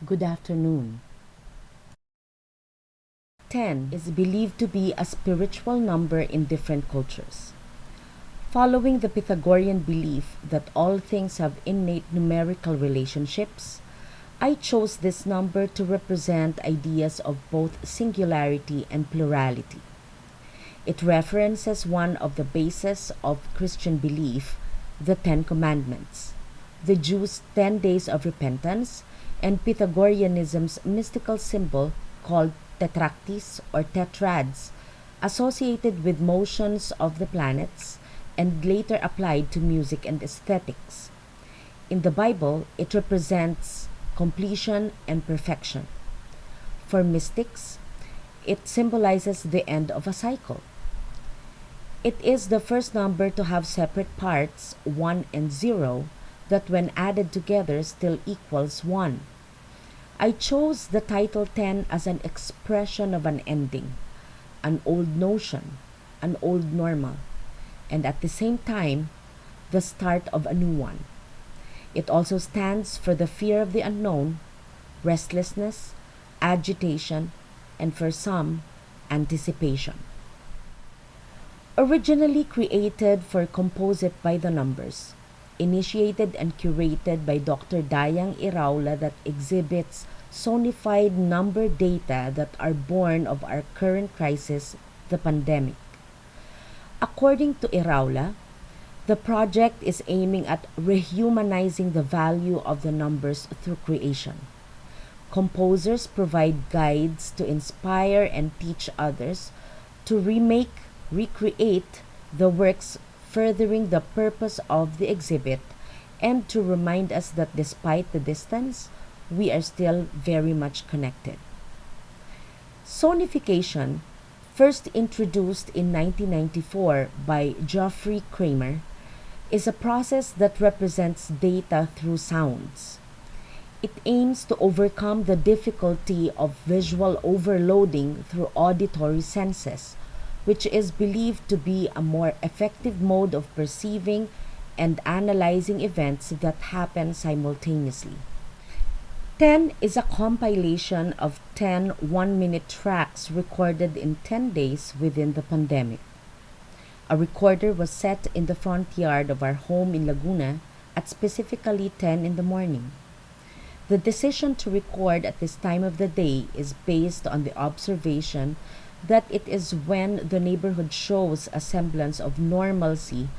Good afternoon. 10 is believed to be a spiritual number in different cultures. Following the Pythagorean belief that all things have innate numerical relationships, I chose this number to represent ideas of both singularity and plurality. It references one of the bases of Christian belief, the Ten Commandments, the Jews' 10 days of repentance, and Pythagoreanism's mystical symbol called tetractys or tetrads, associated with motions of the planets and later applied to music and aesthetics. In the Bible, it represents completion and perfection. For mystics, it symbolizes the end of a cycle. It is the first number to have separate parts, 1 and 0, that when added together still equals 1. I chose the title 10 as an expression of an ending, an old notion, an old normal, and at the same time, the start of a new one. It also stands for the fear of the unknown, restlessness, agitation, and for some, anticipation. Originally created for Composite by the Numbers, initiated and curated by Dr. Dayang Yraola, that exhibits sonified number data that are born of our current crisis, the pandemic. According to Yraola, the project is aiming at rehumanizing the value of the numbers through creation. Composers provide guides to inspire and teach others to recreate the works, furthering the purpose of the exhibit and to remind us that despite the distance, we are still very much connected. Sonification, first introduced in 1994 by Geoffrey Kramer, is a process that represents data through sounds. It aims to overcome the difficulty of visual overloading through auditory senses, which is believed to be a more effective mode of perceiving and analyzing events that happen simultaneously. 10 is a compilation of 10 one-minute tracks recorded in 10 days within the pandemic. A recorder was set in the front yard of our home in Laguna at specifically 10 in the morning. The decision to record at this time of the day is based on the observation that it is when the neighborhood shows a semblance of normalcy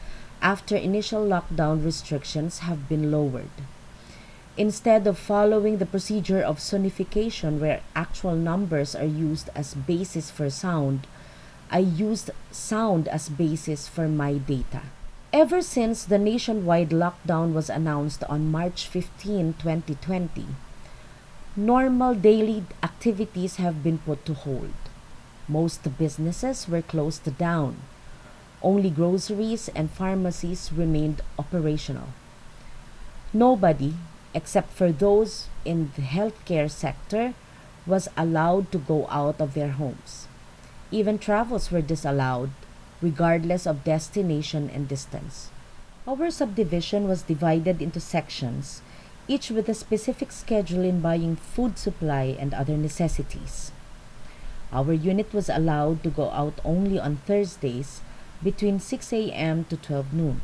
after initial lockdown restrictions have been lowered. Instead of following the procedure of sonification where actual numbers are used as basis for sound, I used sound as basis for my data. Ever since the nationwide lockdown was announced on March 15, 2020, normal daily activities have been put to hold. Most businesses were closed down. Only groceries and pharmacies remained operational. Nobody, except for those in the healthcare sector, was allowed to go out of their homes. Even travels were disallowed, regardless of destination and distance. Our subdivision was divided into sections, each with a specific schedule in buying food supply and other necessities. Our unit was allowed to go out only on Thursdays between 6 a.m. to 12 noon.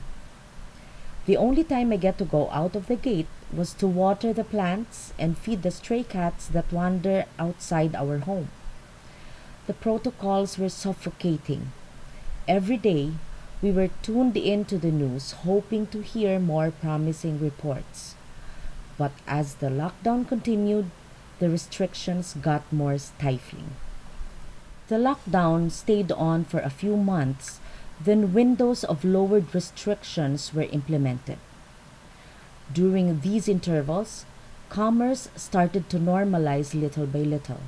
The only time I get to go out of the gate was to water the plants and feed the stray cats that wander outside our home. The protocols were suffocating. Every day, we were tuned into the news hoping to hear more promising reports. But as the lockdown continued, the restrictions got more stifling. The lockdown stayed on for a few months, then windows of lowered restrictions were implemented. During these intervals, commerce started to normalize little by little.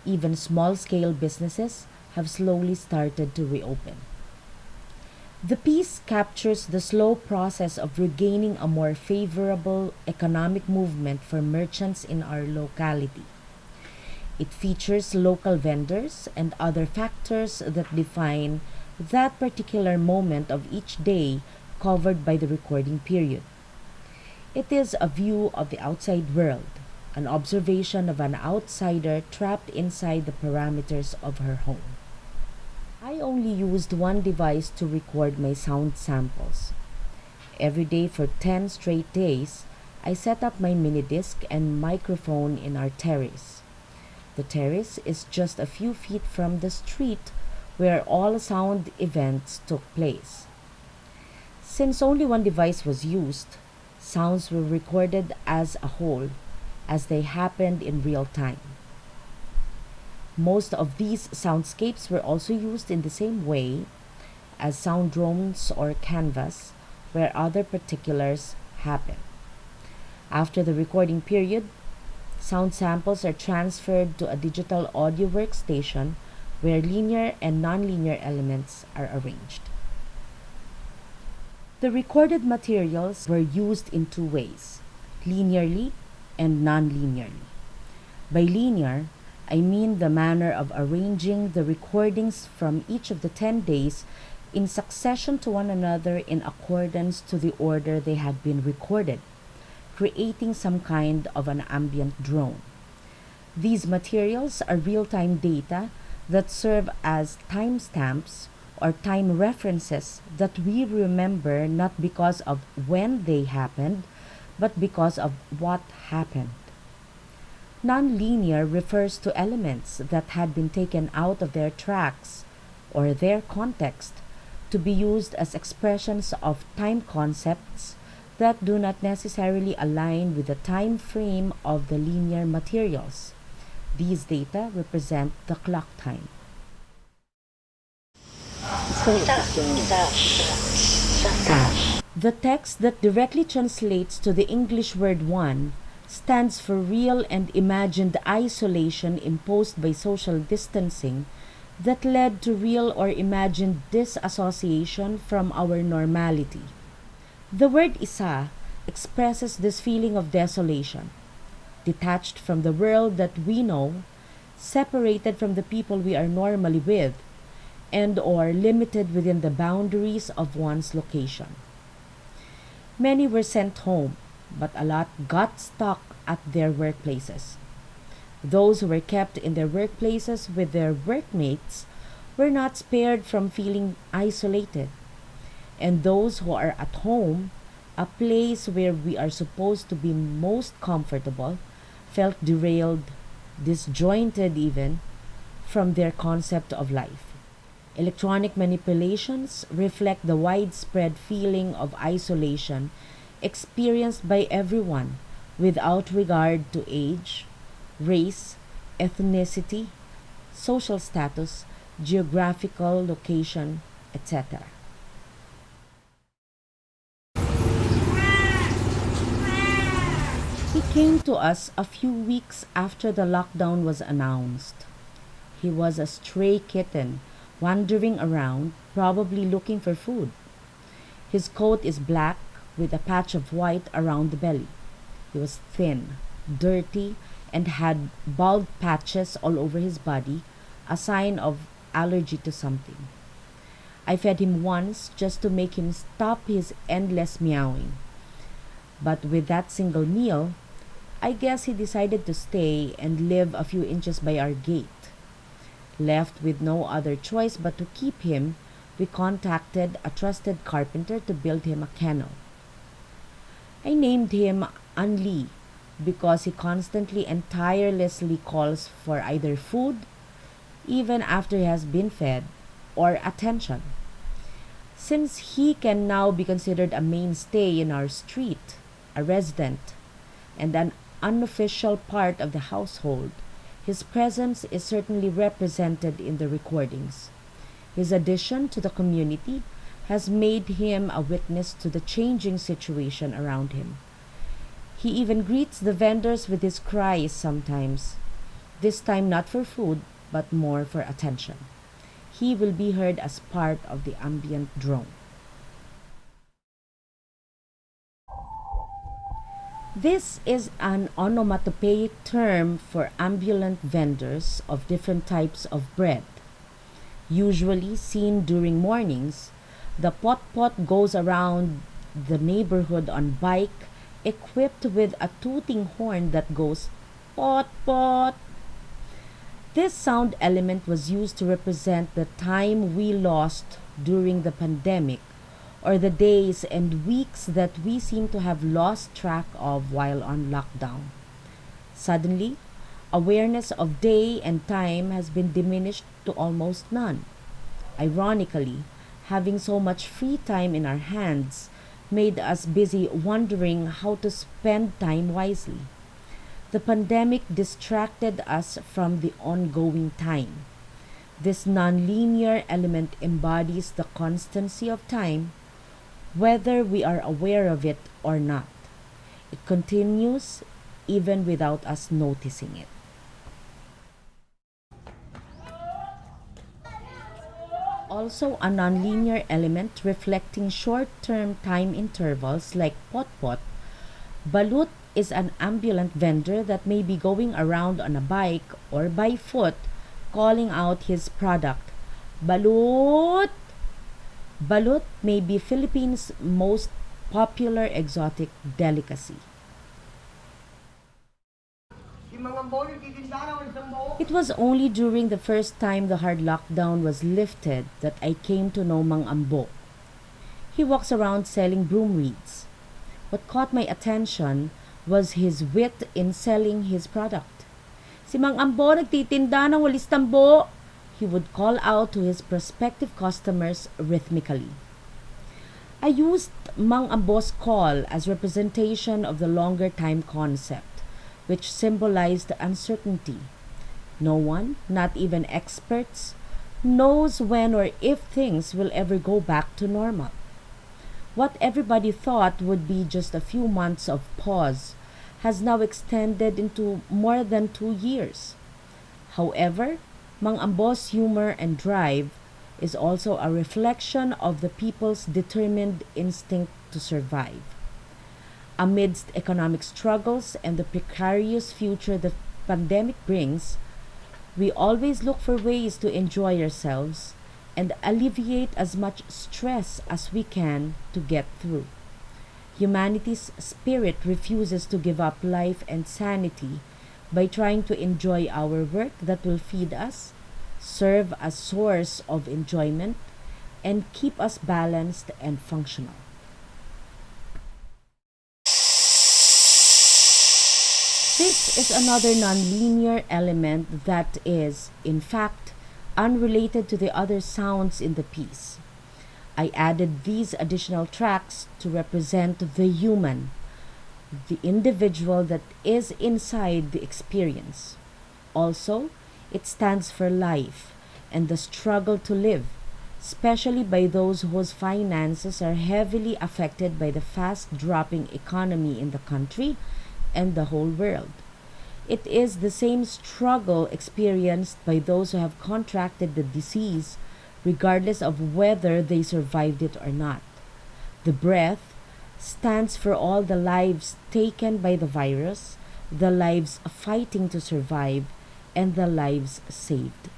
Even small-scale businesses have slowly started to reopen. The piece captures the slow process of regaining a more favorable economic movement for merchants in our locality. It features local vendors and other factors that define that particular moment of each day covered by the recording period. It is a view of the outside world, an observation of an outsider trapped inside the parameters of her home. I only used one device to record my sound samples. Every day for 10 straight days, I set up my mini disc and microphone in our terrace. The terrace is just a few feet from the street where all sound events took place. Since only one device was used, sounds were recorded as a whole, as they happened in real time. Most of these soundscapes were also used in the same way as sound drones or canvas, where other particulars happen. After the recording period, sound samples are transferred to a digital audio workstation where linear and nonlinear elements are arranged. The recorded materials were used in two ways, linearly and nonlinearly. By linear, I mean the manner of arranging the recordings from each of the 10 days in succession to one another in accordance to the order they had been recorded, creating some kind of an ambient drone. These materials are real-time data that serve as timestamps or time references that we remember not because of when they happened, but because of what happened. Nonlinear refers to elements that had been taken out of their tracks or their context to be used as expressions of time concepts that do not necessarily align with the time frame of the linear materials. These data represent the clock time. The text that directly translates to the English word one stands for real and imagined isolation imposed by social distancing that led to real or imagined disassociation from our normality. The word isa expresses this feeling of desolation, detached from the world that we know, separated from the people we are normally with, and or limited within the boundaries of one's location. Many were sent home, but a lot got stuck at their workplaces. Those who were kept in their workplaces with their workmates were not spared from feeling isolated. And those who are at home, a place where we are supposed to be most comfortable, felt derailed, disjointed even, from their concept of life. Electronic manipulations reflect the widespread feeling of isolation experienced by everyone without regard to age, race, ethnicity, social status, geographical location, etc. He came to us a few weeks after the lockdown was announced. He was a stray kitten wandering around, probably looking for food. His coat is black with a patch of white around the belly. He was thin, dirty, and had bald patches all over his body, a sign of allergy to something. I fed him once just to make him stop his endless meowing. But with that single meal, I guess he decided to stay and live a few inches by our gate. Left with no other choice but to keep him, we contacted a trusted carpenter to build him a kennel. I named him Anli because he constantly and tirelessly calls for either food, even after he has been fed, or attention. Since he can now be considered a mainstay in our street, a resident, and an unofficial part of the household, his presence is certainly represented in the recordings. His addition to the community has made him a witness to the changing situation around him. He even greets the vendors with his cries sometimes, this time not for food, but more for attention. He will be heard as part of the ambient drone. This is an onomatopoeic term for ambulant vendors of different types of bread. Usually seen during mornings, the pot-pot goes around the neighborhood on bike equipped with a tooting horn that goes pot pot. This sound element was used to represent the time we lost during the pandemic, or the days and weeks that we seem to have lost track of while on lockdown. Suddenly, awareness of day and time has been diminished to almost none. Ironically, having so much free time in our hands made us busy wondering how to spend time wisely. The pandemic distracted us from the ongoing time. This nonlinear element embodies the constancy of time, whether we are aware of it or not. It continues even without us noticing it. Also, a nonlinear element reflecting short-term time intervals like pot-pot. Balut is an ambulant vendor that may be going around on a bike or by foot calling out his product. Balut! Balut may be Philippines' most popular exotic delicacy. It was only during the first time the hard lockdown was lifted that I came to know Mang Ambo. He walks around selling broom reeds. What caught my attention was his wit in selling his product. Si Mang Ambo nagtitinda ng walis tambo, he would call out to his prospective customers rhythmically. I used Mang Ambo's call as representation of the longer time concept, which symbolized uncertainty. No one, not even experts, knows when or if things will ever go back to normal. What everybody thought would be just a few months of pause has now extended into more than 2 years. However, Mang Ambo's humor and drive is also a reflection of the people's determined instinct to survive. Amidst economic struggles and the precarious future the pandemic brings, we always look for ways to enjoy ourselves and alleviate as much stress as we can to get through. Humanity's spirit refuses to give up life and sanity by trying to enjoy our work that will feed us, serve as source of enjoyment, and keep us balanced and functional. This is another nonlinear element that is, in fact, unrelated to the other sounds in the piece. I added these additional tracks to represent the human, the individual that is inside the experience. Also, it stands for life and the struggle to live, especially by those whose finances are heavily affected by the fast dropping economy in the country and the whole world. It is the same struggle experienced by those who have contracted the disease, regardless of whether they survived it or not. The breath stands for all the lives taken by the virus, the lives fighting to survive, and the lives saved.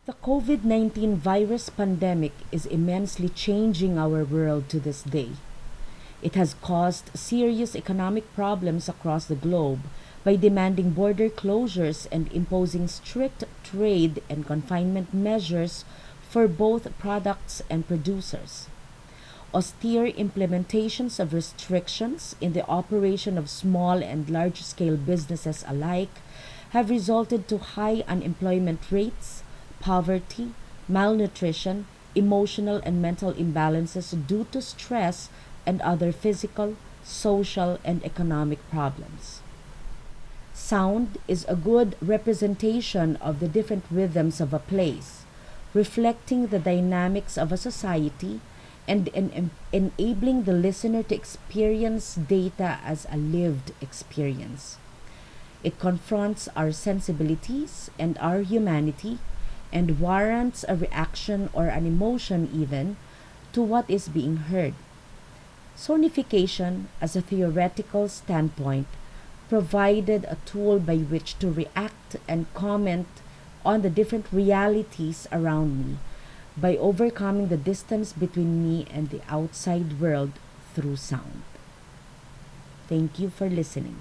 The COVID-19 virus pandemic is immensely changing our world to this day. It has caused serious economic problems across the globe by demanding border closures and imposing strict trade and confinement measures for both products and producers. Austere implementations of restrictions in the operation of small and large-scale businesses alike have resulted to high unemployment rates, poverty, malnutrition, emotional and mental imbalances due to stress and other physical, social, and economic problems. Sound is a good representation of the different rhythms of a place, reflecting the dynamics of a society and enabling the listener to experience data as a lived experience. It confronts our sensibilities and our humanity and warrants a reaction or an emotion even to what is being heard. Sonification, as a theoretical standpoint, provided a tool by which to react and comment on the different realities around me by overcoming the distance between me and the outside world through sound. Thank you for listening.